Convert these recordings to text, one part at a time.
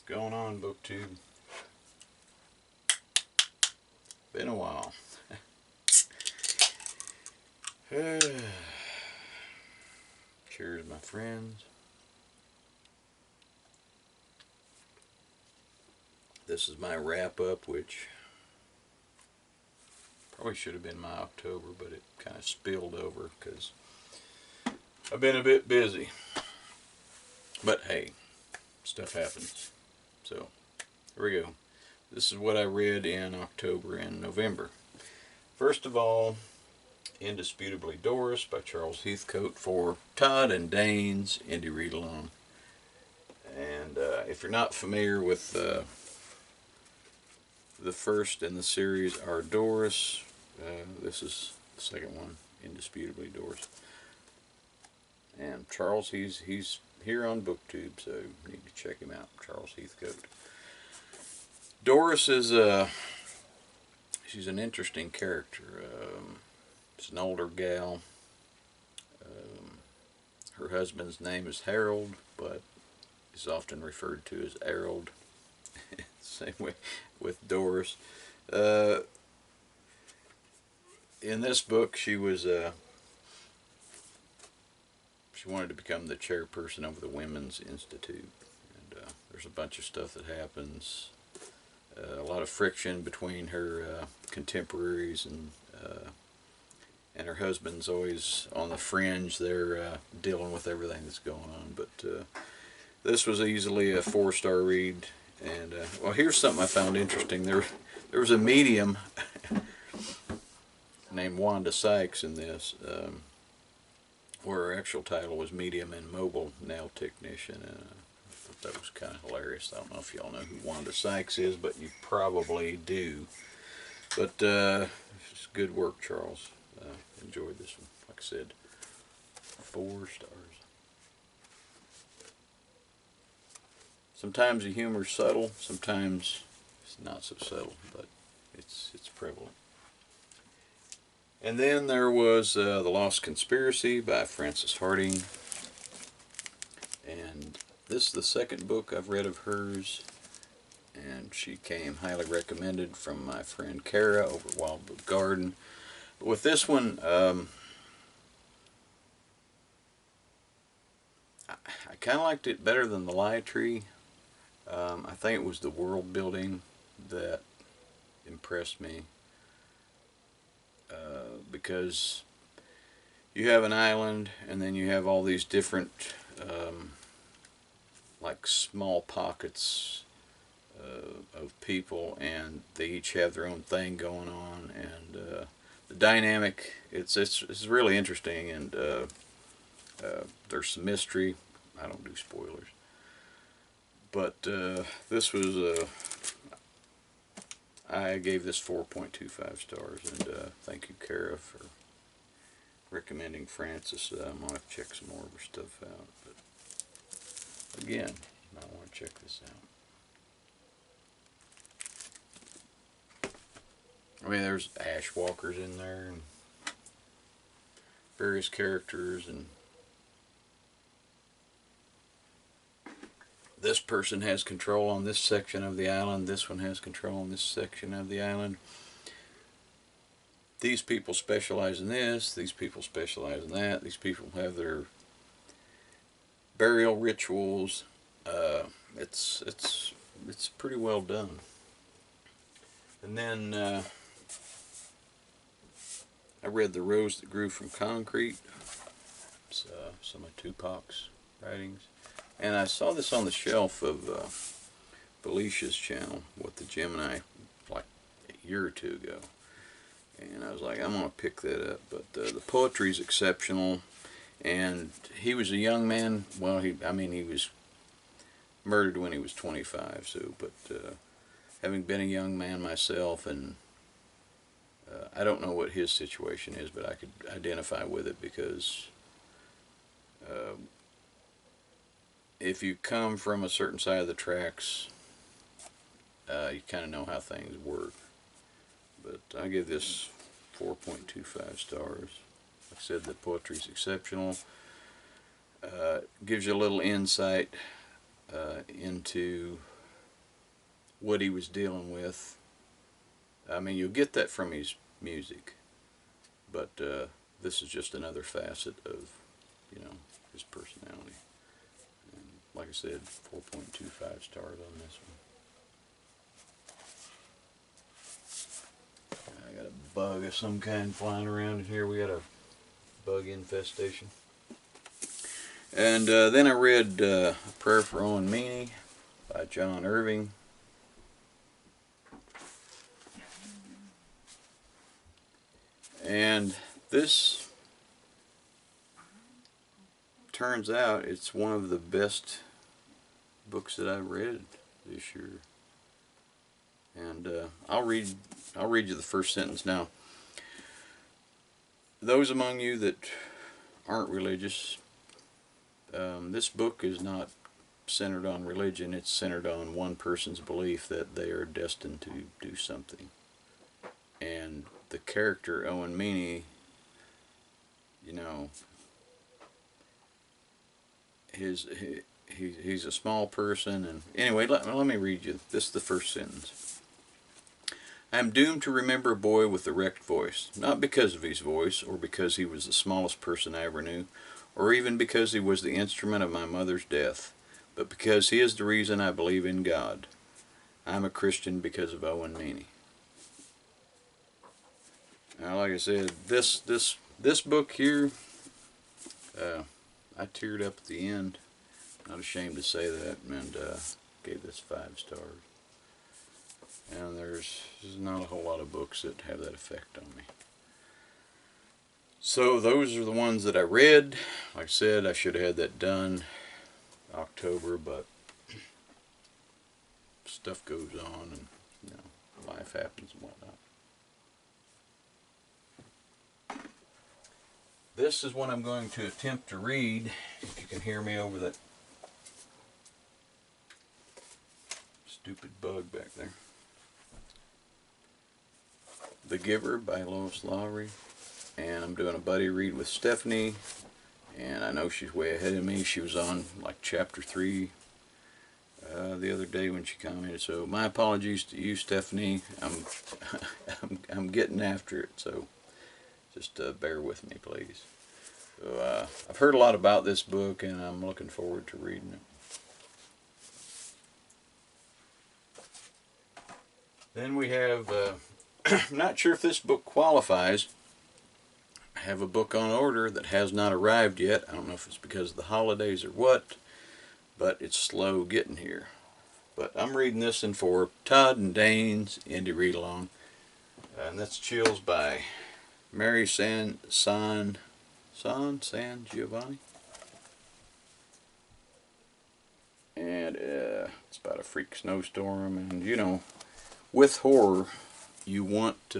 What's going on, Booktube? Been a while. Cheers, my friends. This is my wrap-up, which probably should have been my October, but it kind of spilled over because I've been a bit busy. But hey, stuff happens. So, here we go. This is what I read in October and November. First of all, Indisputably Doris by Charles Heathcote for Todd and Dane's Indie Readalong. And if you're not familiar with the first in the series are Doris, this is the second one, Indisputably Doris. And Charles, he's here on Booktube, so you need to check him out, Charles Heathcote. Doris is she's an interesting character. It's an older gal. Her husband's name is Harold, but is often referred to as Harold. Same way with Doris. In this book, she was she wanted to become the chairperson over the Women's Institute, and there's a bunch of stuff that happens. A lot of friction between her contemporaries, and her husband's always on the fringe. They're dealing with everything that's going on. But this was easily a 4-star read. And well, here's something I found interesting. There was a medium named Wanda Sykes in this, where her actual title was Medium and Mobile Nail Technician. I thought that was kind of hilarious. I don't know if y'all know who Wanda Sykes is, but you probably do. But it's good work, Charles. Enjoyed this one. Like I said, 4 stars. Sometimes the humor's subtle, sometimes it's not so subtle, but it's prevalent. And then there was The Lost Conspiracy by Frances Hardinge. And this is the second book I've read of hers, and she came highly recommended from my friend Cara over at Wilde Book Garden. But with this one, I kind of liked it better than The Lie Tree. I think it was the world building that impressed me, because you have an island, and then you have all these different like small pockets of people, and they each have their own thing going on, and the dynamic, it's really interesting, and there's some mystery. I don't do spoilers, but this was I gave this 4.25 stars, and thank you, Cara, for recommending Frances. I'm going to check some more of her stuff out, but again, you might want to check this out. I mean, there's Ashwalkers in there, and various characters, and this person has control on this section of the island, this one has control on this section of the island. These people specialize in this, these people specialize in that, these people have their burial rituals. It's pretty well done. And then I read The Rose That Grew from Concrete. It's some of Tupac's writings. And I saw this on the shelf of Felicia's channel, WhattheGemini, like a year or two ago. And I was like, I'm going to pick that up. But the poetry's exceptional. And he was a young man. Well, he was murdered when he was 25. So, but having been a young man myself, and I don't know what his situation is, but I could identify with it, because if you come from a certain side of the tracks, you kind of know how things work. But I give this 4.25 stars. Like I said, the poetry's exceptional. Gives you a little insight into what he was dealing with. I mean, you'll get that from his music, but this is just another facet of, you know, his personality. And like I said, 4.25 stars on this one. I got a bug of some kind flying around in here. We got a bug infestation. And then I read A Prayer for Owen Meany by John Irving. And this turns out it's one of the best books that I've read this year. And I'll read you the first sentence now. Those among you that aren't religious, this book is not centered on religion. It's centered on one person's belief that they are destined to do something. And the character Owen Meany, you know, he's a small person. And anyway, let me read you. This is the first sentence. I am doomed to remember a boy with a wrecked voice, not because of his voice, or because he was the smallest person I ever knew, or even because he was the instrument of my mother's death, but because he is the reason I believe in God. I am a Christian because of Owen Meany. Now, like I said, this book here, I teared up at the end. Not ashamed to say that, and gave this 5 stars. And there's not a whole lot of books that have that effect on me. So those are the ones that I read. Like I said, I should have had that done October, but stuff goes on, and you know, life happens and whatnot. This is what I'm going to attempt to read. If you can hear me over that stupid bug back there. The Giver by Lois, Lowry. And I'm doing a buddy read with Stephanie. And I know she's way ahead of me. She was on like chapter 3 the other day when she commented. So my apologies to you, Stephanie. I'm getting after it. So just bear with me, please. So, I've heard a lot about this book, and I'm looking forward to reading it. Then we have, I'm not sure if this book qualifies. I have a book on order that has not arrived yet. I don't know if it's because of the holidays or what, but it's slow getting here. But I'm reading this in for Todd and Dane's Indie Readalong. And that's Chills by Mary Sangiovanni. And it's about a freak snowstorm. And you know, with horror, you want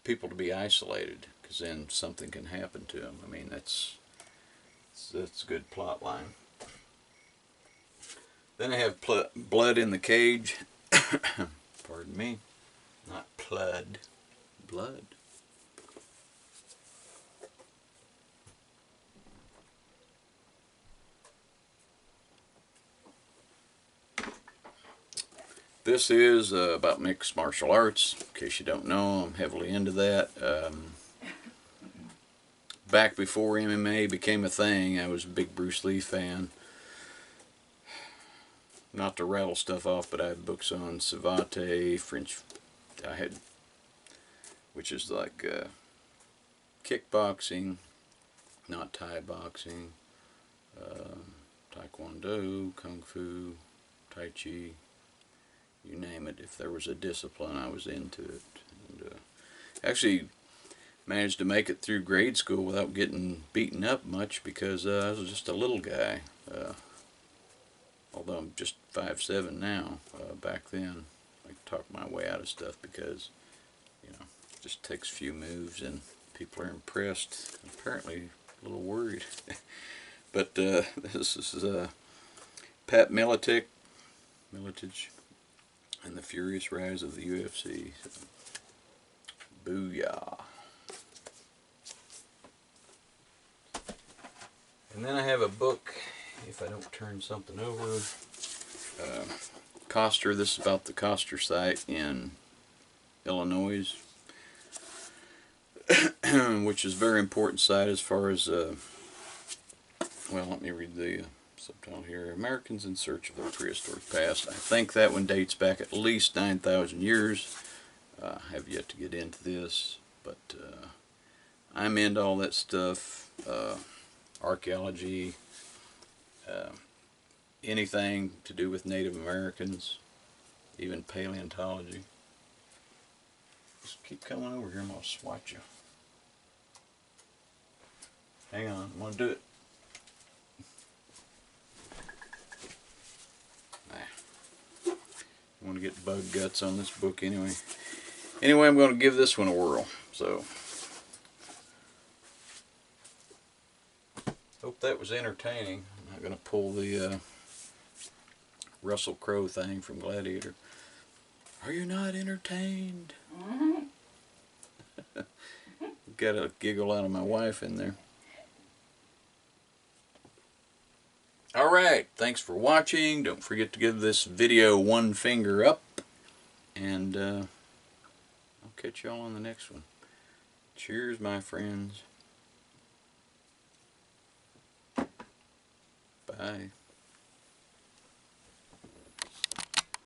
people to be isolated, because then something can happen to them. I mean, that's a good plot line. Then I have Blood in the Cage. Pardon me. Not Plud. Blood. This is about mixed martial arts. In case you don't know, I'm heavily into that. Back before MMA became a thing, I was a big Bruce Lee fan. Not to rattle stuff off, but I had books on Savate, French. I had, which is like kickboxing, not Thai boxing, Taekwondo, Kung Fu, Tai Chi. You name it. If there was a discipline, I was into it. And, actually managed to make it through grade school without getting beaten up much, because I was just a little guy. Although I'm just 5'7" now, back then I talked my way out of stuff because, you know, it just takes a few moves and people are impressed. Apparently a little worried. But this is Pat Miletich and the Furious Rise of the UFC. So, booyah. And then I have a book, if I don't turn something over, Koster. This is about the Koster site in Illinois, which is a very important site as far as, well, let me read the subtitle here. Americans in Search of Their Prehistoric Past. I think that one dates back at least 9,000 years. I have yet to get into this, but I'm into all that stuff. Archaeology, anything to do with Native Americans, even paleontology. Just keep coming over here and I'll swat you. Hang on, I'm going to do it. Nah. I want to get bug guts on this book anyway. Anyway, I'm going to give this one a whirl. So, hope that was entertaining. I'm not going to pull the Russell Crowe thing from Gladiator. Are you not entertained? Got a giggle out of my wife in there. Alright, thanks for watching. Don't forget to give this video one finger up. And I'll catch y'all on the next one. Cheers, my friends. Bye.